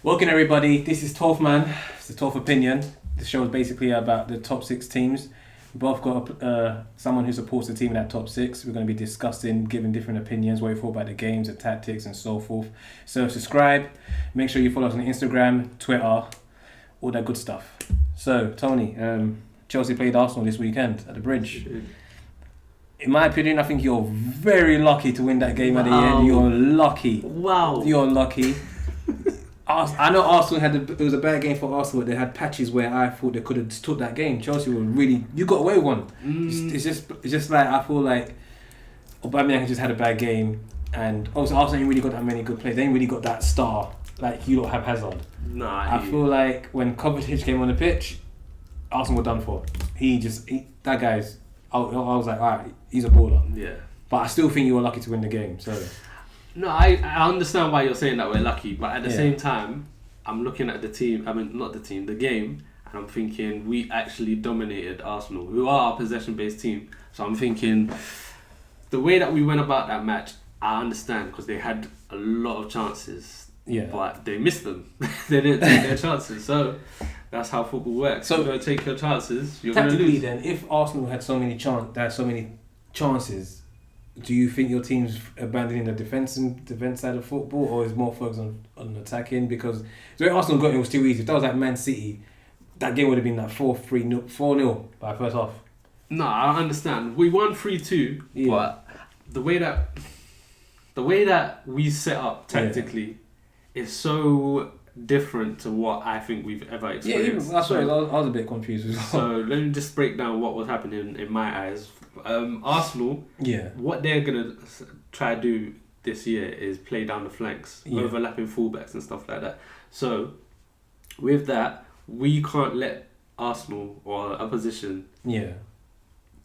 Welcome everybody, this is 12th Man, it's the 12th Opinion. The show is basically about the top 6 teams. We both got someone who supports the team in that top 6. We're going to be discussing, giving different opinions, what we thought about the games, the tactics and so forth. So subscribe, make sure you follow us on Instagram, Twitter, all that good stuff. So Tony, Chelsea played Arsenal this weekend at the Bridge. In my opinion, I think you're very lucky to win that game at the end. You're lucky. Wow. You're lucky. I know Arsenal it was a bad game for Arsenal. They had patches where I thought they could have took that game. Chelsea were really, you got away with one. It's just like I feel like Aubameyang just had a bad game, and also Arsenal ain't really got that many good players. They ain't really got that star like you don't have Hazard. Nah, I feel like when Kovacic came on the pitch, Arsenal were done for. That guy's. I was like, alright, he's a baller. Yeah. But I still think you were lucky to win the game. So. No, I understand why you're saying that we're lucky, but at the same time, I'm looking at the team. I mean, not the team, the game, and I'm thinking we actually dominated Arsenal, who are a possession-based team. So I'm thinking the way that we went about that match, I understand because they had a lot of chances, but they missed them. They didn't take their chances. So that's how football works. So you're going to take your chances. You're going to lose. Then, if Arsenal had so many chances. Do you think your team's abandoning the defence side of football, or is more focused on attacking? Because the way Arsenal got it was too easy. If that was like Man City, that game would have been like 4-0 by first half. No, I understand. We won 3-2, but the way that we set up tactically is so different to what I think we've ever experienced. That's why I was a bit confused as well. So let me just break down what was happening in my eyes. Arsenal, what they're going to try to do this year is play down the flanks, overlapping fullbacks and stuff like that. So with that, we can't let Arsenal or opposition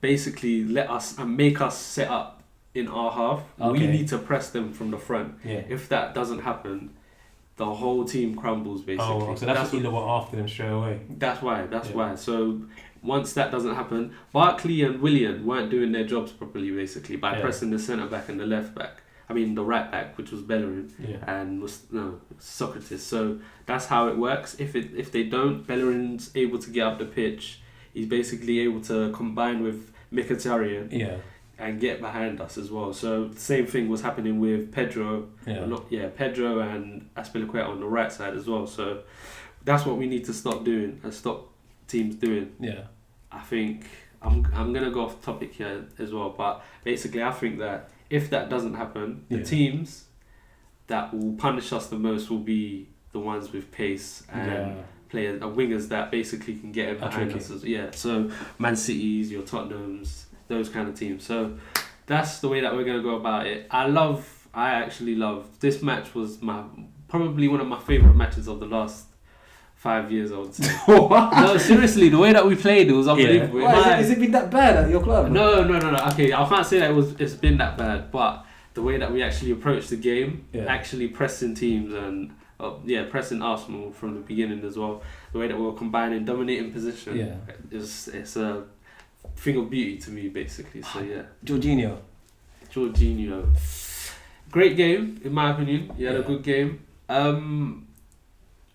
basically let us and make us set up in our half. Okay. We need to press them from the front. If that doesn't happen, the whole team crumbles basically. So that's what you were after them straight away. That's why. So once that doesn't happen, Barkley and Willian weren't doing their jobs properly basically by pressing the centre back and the left back. I mean the right back, which was Bellerin and Socrates. So that's how it works. If they don't, Bellerin's able to get up the pitch. He's basically able to combine with Mkhitaryan and get behind us as well. So the same thing was happening with Pedro. Pedro and Azpilicueta on the right side as well. So that's what we need to stop doing and stop teams doing. I think I'm gonna go off topic here as well, but basically I think that if that doesn't happen, the teams that will punish us the most will be the ones with pace and players and wingers that basally can get in behind us. So Man City's, your Tottenham's, those kind of teams. So that's the way that we're gonna go about it. I actually love this match. Was probably one of my favourite matches of the last 5 years, I would say. No, seriously, the way that we played, it was unbelievable. Has it been that bad at your club? No. Okay, I can't say that it's been that bad, but the way that we actually approached the game, actually pressing teams and pressing Arsenal from the beginning as well. The way that we were combining dominating position, it's a thing of beauty to me, basically. So Jorginho, great game in my opinion. He had a good game.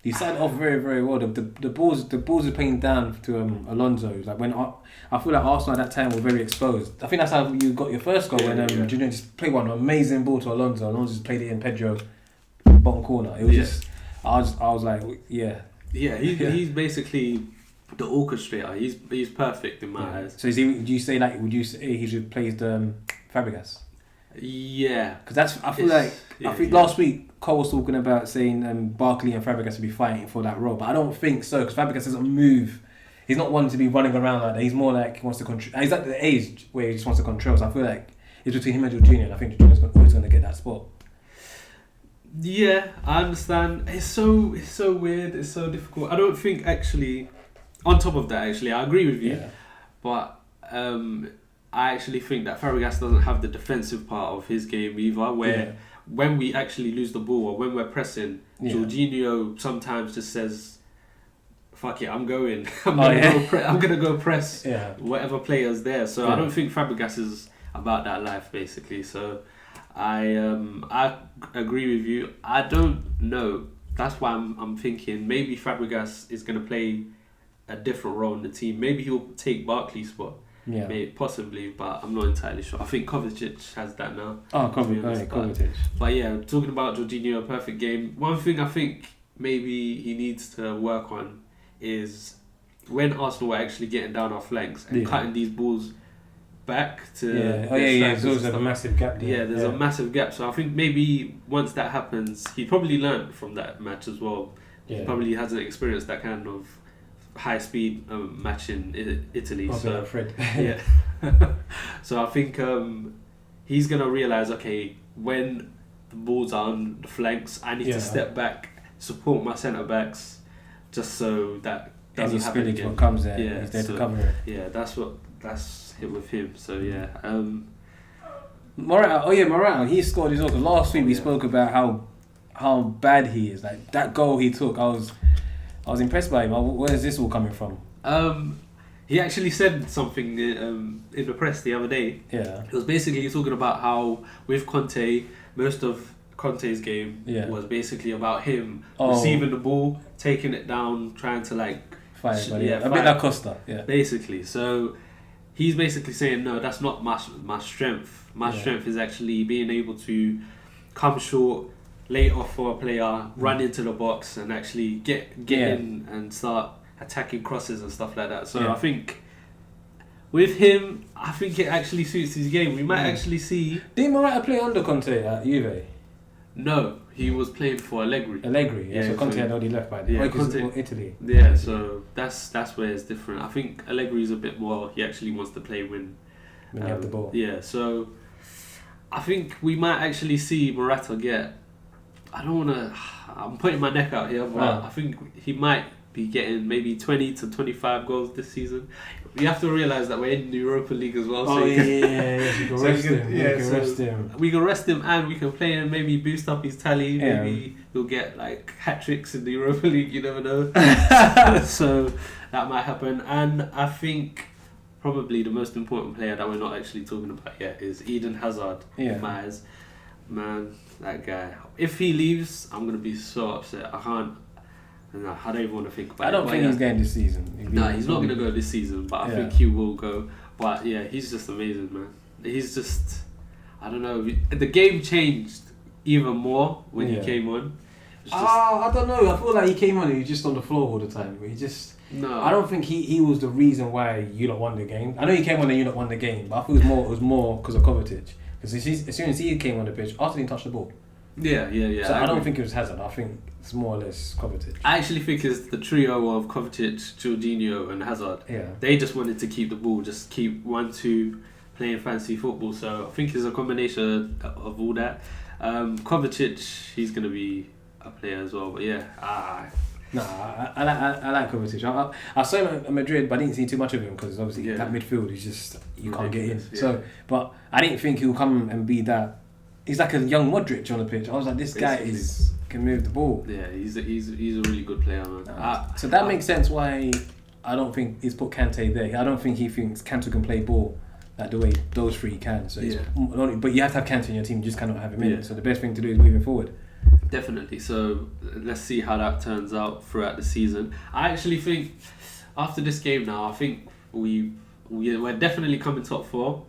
He started off very, very well. The balls are playing down to Alonso. Like when I feel like Arsenal at that time were very exposed. I think that's how you got your first goal when Jorginho just played one amazing ball to Alonso. Alonso just played it in Pedro bottom corner. It was just I was like he's basically the orchestrator. He's perfect in my eyes. So would you say he's replaced Fabregas? Yeah, because I think last week Cole was talking about saying Barkley and Fabregas would be fighting for that role, but I don't think so because Fabregas doesn't move. He's not one to be running around like that. He's more like he wants to control. He's at the age where he just wants to control. So I feel like it's between him and Jorginho, and I think Jorginho's always going to get that spot. Yeah, I understand. It's so weird. It's so difficult. I don't think actually. On top of that, actually, I agree with you, but I actually think that Fabregas doesn't have the defensive part of his game either, where when we actually lose the ball or when we're pressing, Jorginho sometimes just says, fuck it, I'm going. I'm going to go press whatever player's there. So I don't think Fabregas is about that life, basically. So I agree with you. I don't know that's why I'm thinking maybe Fabregas is going to play a different role in the team. Maybe he'll take Barkley's spot. Yeah. Maybe, possibly, but I'm not entirely sure. I think Kovacic has that now. Oh, Kovacic. But yeah, talking about Jorginho, perfect game. One thing I think maybe he needs to work on is when Arsenal were actually getting down our flanks and cutting these balls back to... There's always a massive gap there. Yeah, there's a massive gap. So I think maybe once that happens, he probably learned from that match as well. Yeah. He probably hasn't experienced that kind of high speed match in Italy. So Fred. Yeah. So I think he's gonna realize, okay, when the balls are on the flanks, I need to step back, support my centre backs, just so that doesn't happen again. What comes there, he's there to cover it. Yeah, that's it with him. So yeah. Morata. He scored his own. Last week we spoke about how bad he is. Like that goal he took, I was impressed by him. Where is this all coming from? He actually said something in the press the other day. Yeah. It was basically talking about how with Conte, most of Conte's game was basically about him receiving the ball, taking it down, trying to fight. A bit like Costa. Yeah. Basically, so he's basically saying no, that's not my strength. My strength is actually being able to come short, lay off for a player, run into the box, and actually get in and start attacking crosses and stuff like that. So I think with him, I think it actually suits his game. We might actually see... Didn't Morata play under Conte at Juve? No, he was playing for Allegri. So Conte had already left by then. Yeah, Conte, Italy. Yeah, so that's where it's different. I think Allegri's a bit more... He actually wants to play when you have the ball. Yeah, so I think we might actually see Morata get... I don't want to... I'm putting my neck out here, but I think he might be getting maybe 20 to 25 goals this season. You have to realise that we're in the Europa League as well. So you can rest him. We can rest him and we can play him, maybe boost up his tally. Yeah. Maybe he'll get hat-tricks in the Europa League, you never know. So that might happen. And I think probably the most important player that we're not actually talking about yet is Eden Hazard in my eyes. Man, that guy. If he leaves, I'm going to be so upset. I don't even want to think about it. I don't think he's going this season. No, he's not going to go this season, but I think he will go. But yeah, he's just amazing, man. He's just... I don't know. The game changed even more when he came on. I don't know. I feel like he came on and he was just on the floor all the time. No. I don't think he was the reason why you lot won the game. I know he came on and you lot won the game, but I think it was more because of Kovacic. Because as soon as he came on the pitch, Arsenal didn't touch the ball. Yeah. So I don't think it was Hazard. I think it's more or less Kovacic. I actually think it's the trio of Kovacic, Jorginho and Hazard. Yeah. They just wanted to keep the ball, just keep 1-2 playing fancy football. So I think it's a combination of all that. Kovacic, he's going to be a player as well. But yeah, I like Kovacic. I saw him at Madrid, but I didn't see too much of him because obviously that midfield is just you can't get in. Yeah. So, but I didn't think he'll come and be that. He's like a young Modric on the pitch. I was like, this guy can move the ball. Yeah, he's a really good player, man. So that makes sense why I don't think he's put Kante there. I don't think he thinks Kante can play ball like the way those three can. So but you have to have Kante in your team. You just cannot have him in. So the best thing to do is moving forward. Definitely. So let's see how that turns out throughout the season. I actually think after this game now, I think we're definitely coming top 4.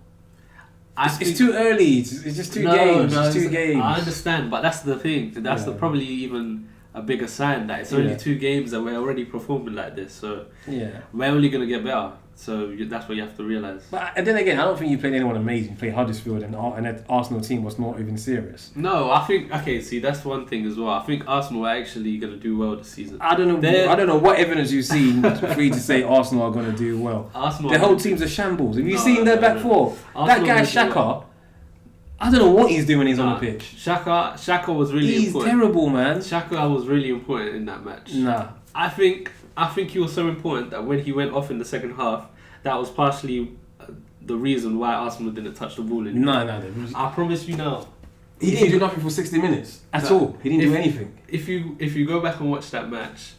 It's too early. It's just two games. It's 2 games. I understand, but that's the thing. That's probably even a bigger sign that it's only 2 games and we're already performing like this. So we're only going to get better. So that's what you have to realise. But then again, I don't think you played anyone amazing. You played Huddersfield and that Arsenal team was not even serious. No, I think that's one thing as well. I think Arsenal are actually going to do well this season. I don't know what evidence you've seen for you to say Arsenal are going to do well. The whole team's a shambles. Have you seen their back four? That guy Xhaka, I don't know what he's doing when he's on the pitch. Xhaka was really important. He's terrible, man. Xhaka was really important in that match. Nah. I think he was so important that when he went off in the second half, that was partially the reason why Arsenal didn't touch the ball anymore. No. I promise you now. He didn't do nothing for 60 minutes at all. He didn't do anything. If you go back and watch that match,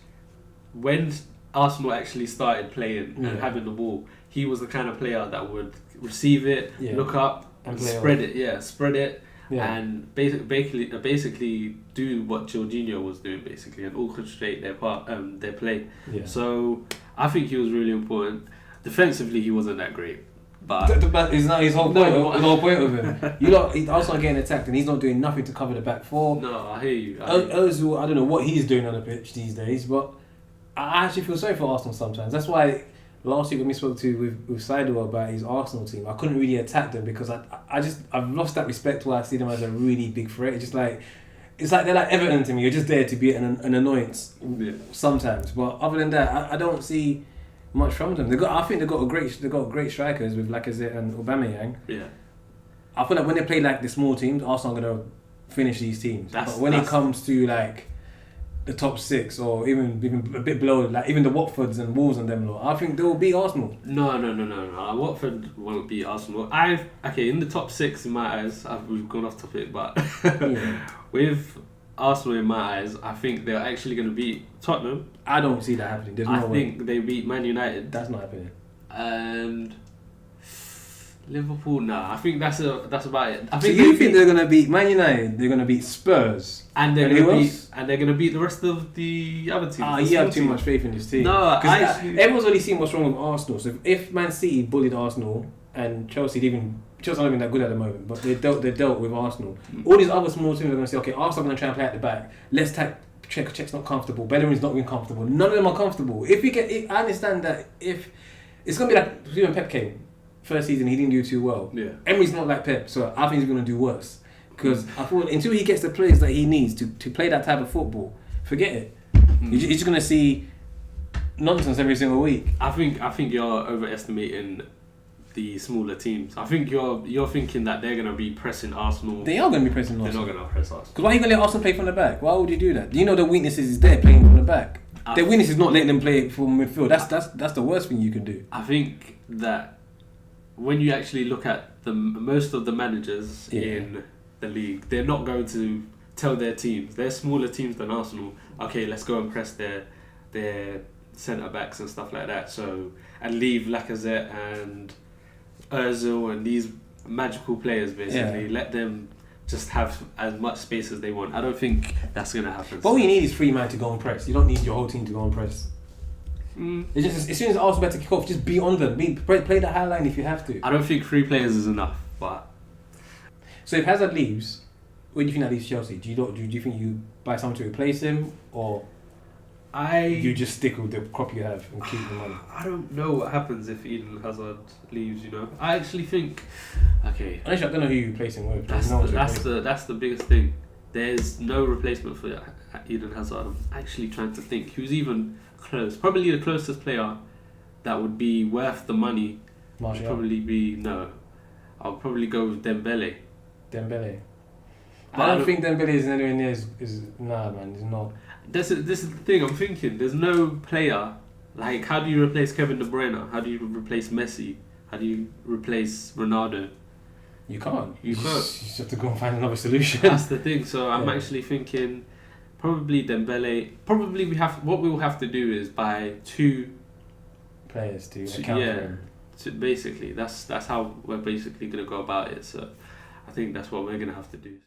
when Arsenal actually started playing and having the ball, he was the kind of player that would receive it, look up, and spread it. Yeah, spread it. and basically do what Jorginho was doing basically and orchestrate their play. Yeah. So I think he was really important. Defensively, he wasn't that great. But it's not his whole point. His whole point of him. You lot, he's also getting attacked, and he's not doing nothing to cover the back four. No, I hear you. Ozil, I don't know what he's doing on the pitch these days, but I actually feel sorry for Arsenal sometimes. That's why last week when we spoke to with Seidel about his Arsenal team, I couldn't really attack them because I've lost that respect where I see them as a really big threat. It's like they're like Everton to me. You're just there to be an annoyance sometimes, but other than that, I don't see much from them. I think they've got great strikers with Lacazette and Aubameyang. Yeah. I feel like when they play like the small teams, Arsenal are gonna finish these teams. But when it comes to like the top six or even a bit below, like even the Watfords and Wolves and them lot, I think they will beat Arsenal. No. Watford won't beat Arsenal. In the top six in my eyes, we've gone off topic, but with Arsenal in my eyes, I think they're actually going to beat Tottenham. I don't see that happening. I think they beat Man United. That's not happening. And Liverpool, I think that's about it. So you think they're going to beat Man United? They're going to beat Spurs, and they're going to beat the rest of the other teams. You have too much faith in this team. No, everyone's already seen what's wrong with Arsenal. So if Man City bullied Arsenal and Chelsea not even that good at the moment, but they dealt with Arsenal. All these other small teams are going to say, okay, Arsenal are going to try and play at the back. Let's Check's not comfortable. Bellerin's not being comfortable. None of them are comfortable. I understand that if it's going to be like when Pep came first season, he didn't do too well. Yeah. Emery's not like Pep, so I think he's going to do worse because I thought until he gets the players that he needs to play that type of football, forget it. You're just going to see nonsense every single week. I think you're overestimating the smaller teams. I think you're thinking that they're going to be pressing Arsenal. They are going to be pressing Arsenal. They're not going to press Arsenal. Because why are you going to let Arsenal play from the back? Why would you do that? Do you know the weaknesses is there playing from the back? Their weakness is not letting them play from midfield. That's the worst thing you can do. I think that when you actually look at most of the managers in the league, they're not going to tell their teams. They're smaller teams than Arsenal. Okay, let's go and press their centre backs and stuff like that. So and leave Lacazette and Ozil and these magical players basically. Let them just have as much space as they want. I don't think that's going to happen. But all you need is 3 men to go and press. You don't need your whole team to go and press. It's just as soon as Arsenal about to kick off, just be on them. Play the high line if you have to. I don't think 3 players is enough. But so if Hazard leaves, where do you think that leaves Chelsea? Do you think you buy someone to replace him, or you just stick with the crop you have and keep the money? I don't know what happens if Eden Hazard leaves. I actually think Honestly, I don't know who you replace him with. That's the biggest thing. There's no replacement for Eden Hazard. I'm actually trying to think who's even close. Probably the closest player that would be worth the money would probably be I'll probably go with Dembele. I don't think Dembele is anywhere near nah, man. It's not. This is the thing I'm thinking. There's no player like, how do you replace Kevin De Bruyne? How do you replace Messi? How do you replace Ronaldo? You can't. You just have to go and find another solution. That's the thing. So I'm actually thinking probably Dembele. Probably what we will have to do is buy 2 players to account for him. So basically, that's how we're basically going to go about it. So I think that's what we're going to have to do.